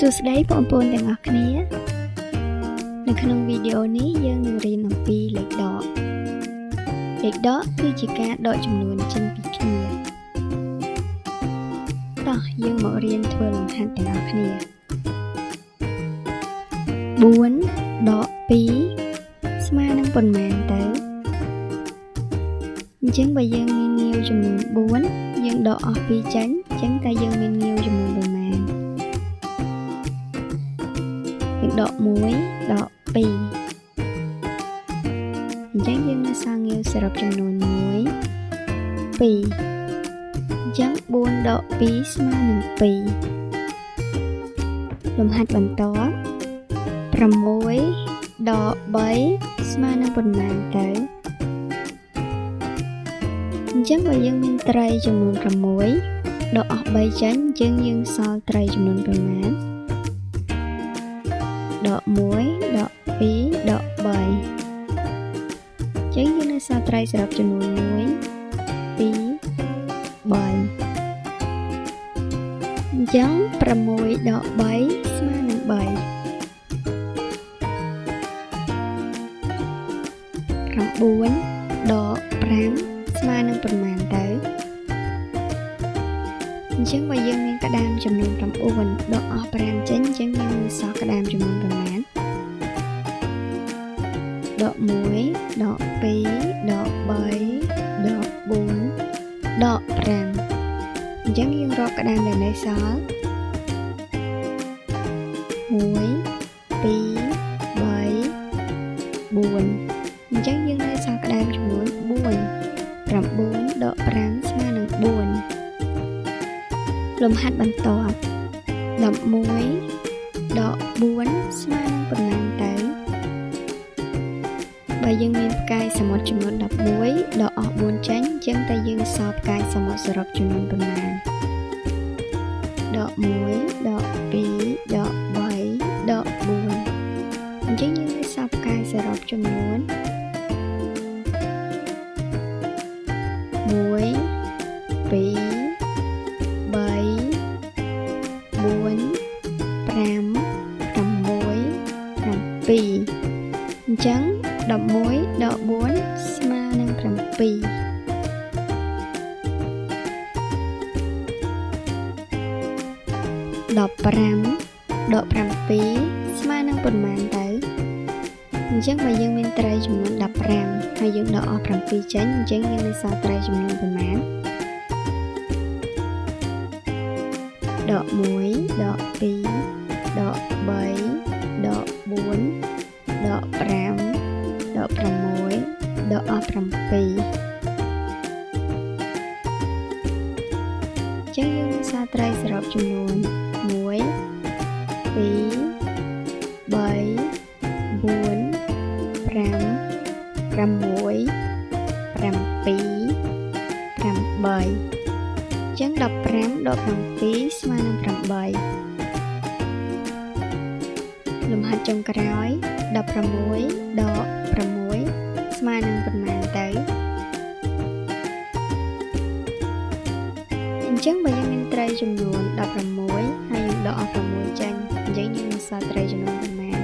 សួស្តីបងប្អូនទាំងអស់គ្នានៅក្នុងវីដេអូនេះយើងនឹងរៀនអំពីលេខដកលេខដកគឺជាការដកចំនួនចេញពីគ្នាតោះយើងមករៀនធ្វើលំហាត់ទាំងអស់គ្នា4ដក2ស្មើនឹងប៉ុន្មានទៅអញ្ចឹងបើយើងមានងាវចំនួន4យើងដកអស់2ចេញអញ្ចឹងតើយើងមានងាវចំនួនប៉ុន្មានយើងដក1ដក2អញ្ចឹងយើងនៅសល់ងាវសរុបចំនួន1 2អញ្ចឹង4ដក2ស្មើនឹង2លំហាត់បន្ត6ដក3ស្មើនឹងប៉ុន្មានទៅអញ្ចឹងបើយើងមានត្រីចំនួន6ដកអស់3ចេញអញ្ចឹងយើងសល់ត្រីចំនួនប៉ុន្មានដក1ដក2ដក3អញ្ចឹងយើងនៅសល់ត្រីសរុបចំនួន1 2 3អញ្ចឹង6ដក3ស្មើនឹង3 9ដក5ស្មើនឹងប៉ុន្មានទៅអញ្ចឹងបើយើងមានក្តាមចំនួន9ដកអស់5ចេញអញ្ចឹងយើងនឹងសល់ក្តាមចំនួនប៉ុន្មានដក1ដក2ដក3ដក4ដក5អញ្ចឹងយើងរកក្តាមដែលនៅសល់1 2 3 4អញ្ចឹងយើងនៅសល់ក្តាមចំនួន4 9ដក5ស្មើនឹង4លំហាត់បន្ត11ដក4ស្មើនឹងប៉ុន្មានទៅបើយើងមានផ្កាយសមុទ្រចំនួន11ដកអស់4ចេញអញ្ចឹងតើយើងសល់ផ្កាយសមុទ្រសរុបចំនួនប៉ុន្មានដក1ដក2ដក3ដក4អញ្ចឹងយើងមានសល់ផ្កាយសរុបចំនួន1 2 3 4 5 6 7 8 9 10អញ្ចឹង11ដក4ស្មើនឹង7 15ដក7ស្មើនឹងប៉ុន្មានទៅអញ្ចឹងបើយើងមានត្រីចំនួន15ហើយយើងដកអស់7ចេញអញ្ចឹងយើងនៅសល់ត្រីចំនួនប៉ុន្មានដក1ដក2ដក3ដក4ដក5ដក6ដកអស់7អញ្ចឹងយើងនឹងសល់ត្រីសរុបចំនួន1 2 3 4 5 6 7 8 9 10អញ្ចឹង15ដក7ស្មើនឹង8លំហាត់ចុងក្រោយ16ដក6ស្មើនឹងប៉ុន្មានទៅអញ្ចឹងបើយើងមានត្រីចំនួន16ហើយយើងដកអស់6ចេញអញ្ចឹងយើងនឹងសល់ត្រីចំនួនប៉ុន្មាន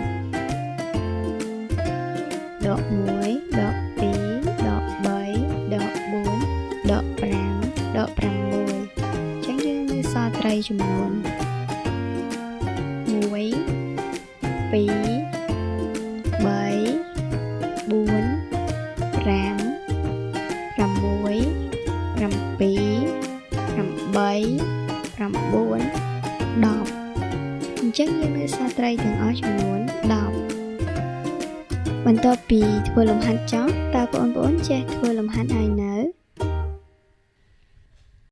ដក1ដក2ដក3ដក4ដក5ដក6សល់ត្រីចំនួន1 2 3 4 5 6 7 8 9 10អញ្ចឹងយើងនៅសល់ត្រីទាំងអស់ចំនួន10បន្ទាប់ពីធ្វើលំហាត់ចប់តើបងប្អូនចេះធ្វើលំហាត់ហើយណា